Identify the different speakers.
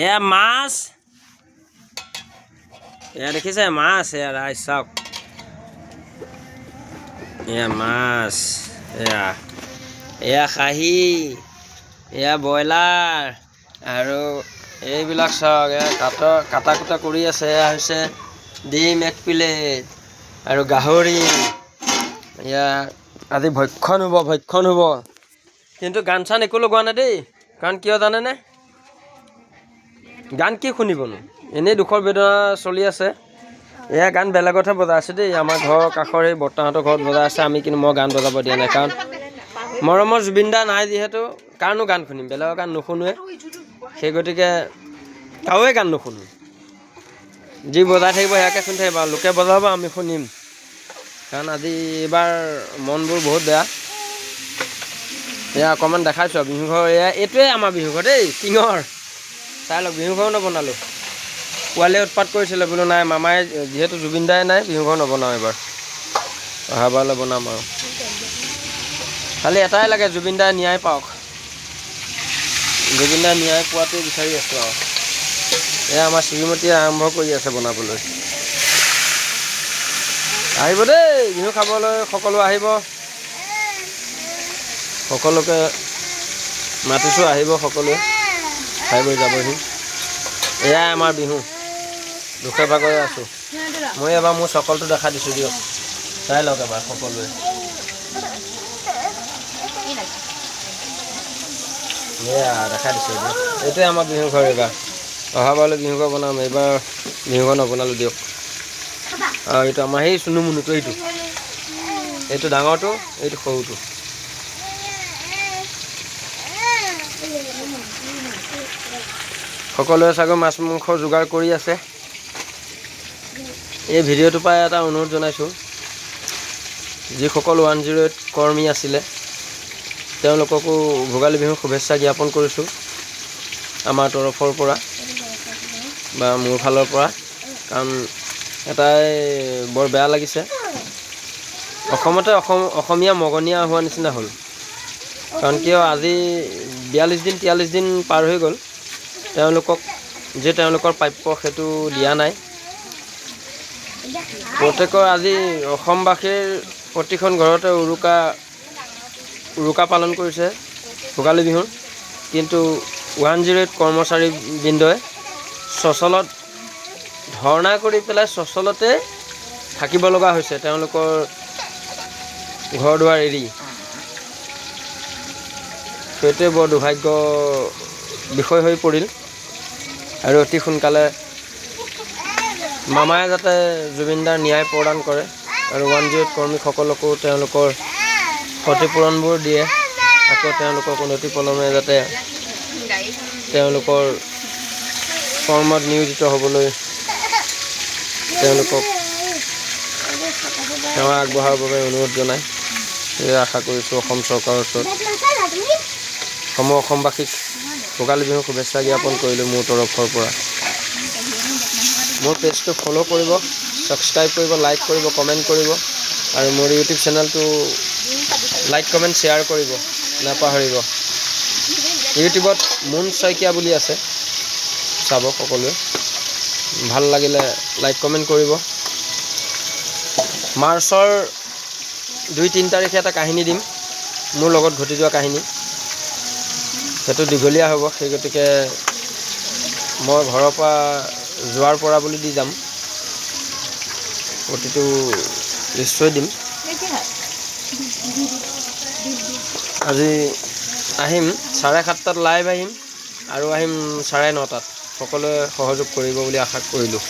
Speaker 1: এয়া মাছ, এয়া দেখিছে মাছ, এয়া ৰাইজ চাওক, এয়া মাছ, এয়া খাহী, এয়া ব্ৰইলাৰ আৰু এইবিলাক চাওক, এয়া কাটা কুটা কৰি আছে। এয়া হৈছে ডিম 1 প্লেট আৰু গাহৰি। এয়া আজি ভক্ষণ হ'ব। কিন্তু গান চান একো লগোৱা নাই দেই, কাৰণ কিয় জানেনে? গান কি শুনিবনো, এনেই দুখৰ বেদনা চলি আছে। এয়া গান বেলেগতহে বজাই আছে দেই, আমাৰ ঘৰৰ কাষৰ এই বৰ্তাহঁতৰ ঘৰত বজাই আছে। মই গান বজাব দিয়া নাই, কাৰণ মৰমৰ জুবিন দা নাই যিহেতু কাৰণো গান শুনিম, বেলেগৰ গান নুশুনোৱে। সেই গতিকে কাৰোৱে গান নুশুনো, যি বজাই থাকিব সেয়াকে শুনি থাকিব, লোকে বজাব আমি শুনিম। কাৰণ আজি এইবাৰ মনবোৰ বহুত বেয়া। এয়া অকণমান দেখাইছোঁ আৰু বিহু ঘৰ, এইটোৱে আমাৰ বিহু ঘৰ দেই, টিঙৰ। চাই লওক, বিহু ঘৰো নবনালোঁ। পোৱালীয়ে উৎপাত কৰিছিলে, বোলো নাই মামাই যিহেতু জুবিন দাই নাই, বিহু ঘৰ নবনাওঁ এইবাৰ, অহাবাৰলৈ বনাম আৰু। খালি এটাই লাগে, জুবিন দাই ন্যায় পাওক। জুবিন দাই ন্যায় পোৱাটোৱে বিচাৰি আছোঁ আৰু। এয়া আমাৰ শ্ৰীমতীয়ে আৰম্ভ কৰি আছে বনাবলৈ। আহিব দেই বিহু খাবলৈ, সকলো আহিব, সকলোকে মাতিছোঁ, আহিব সকলোৱে, খাই বৈ যাবহি। এয়াই আমাৰ বিহু, দুখে ভাগৰে আছোঁ। মই এবাৰ মোৰ চকলটো দেখা দিছোঁ দিয়ক, চাই লওক এবাৰ সকলোৱে। এয়া দেখা দিছোঁ দিয়ক, এইটোৱে আমাৰ বিহু ঘৰ। এইবাৰ অহাবাৰলৈ বিহু ঘৰ বনাম, এইবাৰ বিহু ঘৰ নবনালোঁ দিয়ক। আৰু এইটো আমাৰ সেই চুনু মুনুটো, এইটো ডাঙৰটো, এইটো সৰুটো। সকলোৱে চাগৈ মাছ মাংস যোগাৰ কৰি আছে। এই ভিডিঅ'টোৰ পৰা এটা অনুৰোধ জনাইছোঁ, যিসকল 108 কৰ্মী আছিলে তেওঁলোককো ভোগালী বিহুৰ শুভেচ্ছা জ্ঞাপন কৰিছোঁ আমাৰ তৰফৰ পৰা বা মোৰ ফালৰ পৰা। কাৰণ এটাই বৰ বেয়া লাগিছে, অসমীয়া মগনীয়া হোৱা নিচিনা হ'ল। কাৰণ কিয়, আজি 42 দিন 43 দিন পাৰ হৈ গ'ল, তেওঁলোকক যে তেওঁলোকৰ প্ৰাপ্য সেইটো দিয়া নাই। প্ৰত্যেকৰ আজি অসমবাসীৰ প্ৰতিখন ঘৰতে উৰুকা পালন কৰিছে ভোগালী বিহুৰ, কিন্তু 108 কৰ্মচাৰীবৃন্দই চচলত ধৰ্ণা কৰি পেলাই চচলতে থাকিব লগা হৈছে, তেওঁলোকৰ ঘৰ দুৱাৰ এৰি। সেইটোৱে বৰ দুৰ্ভাগ্য বিষয় হৈ পৰিল। আৰু অতি সোনকালে মামাই যাতে জুবিনদাৰ ন্যায় প্ৰদান কৰে আৰু 108 কৰ্মীসকলকো তেওঁলোকৰ ক্ষতিপূৰণবোৰ দিয়ে, আকৌ তেওঁলোকক অনতি পলমে যাতে তেওঁলোকৰ কৰ্মত নিয়োজিত হ'বলৈ তেওঁলোকক সেৱা আগবঢ়াবৰ বাবে অনুৰোধ জনাই, সেয়ে আশা কৰিছোঁ অসম চৰকাৰৰ ওচৰত। অসমবাসীক ভোগালী বিহুৰ শুভেচ্ছা জ্ঞাপন কৰিলোঁ মোৰ তৰফৰ পৰা। মোৰ পেজটো ফ'ল' কৰিব, ছাবস্ক্ৰাইব কৰিব, লাইক কৰিব, কমেণ্ট কৰিব, আৰু মোৰ ইউটিউব চেনেলটো লাইক কমেণ্ট শ্বেয়াৰ কৰিব নাপাহৰিব। ইউটিউবত মুন শইকীয়া বুলি আছে, চাব সকলোৱে, ভাল লাগিলে লাইক কমেণ্ট কৰিব। মাৰ্চৰ 2-3 তাৰিখে এটা কাহিনী দিম, মোৰ লগত ঘটি যোৱা কাহিনী। সেইটো দীঘলীয়া হ'ব, সেই গতিকে মই ঘৰৰ পৰা যোৱাৰ পৰা বুলি দি যাম, প্ৰতিটো নিশ্চয় দিম। আজি আহিম 7:30 লাইভ আহিম, আৰু আহিম 9:30। সকলোৱে সহযোগ কৰিব বুলি আশা কৰিলোঁ।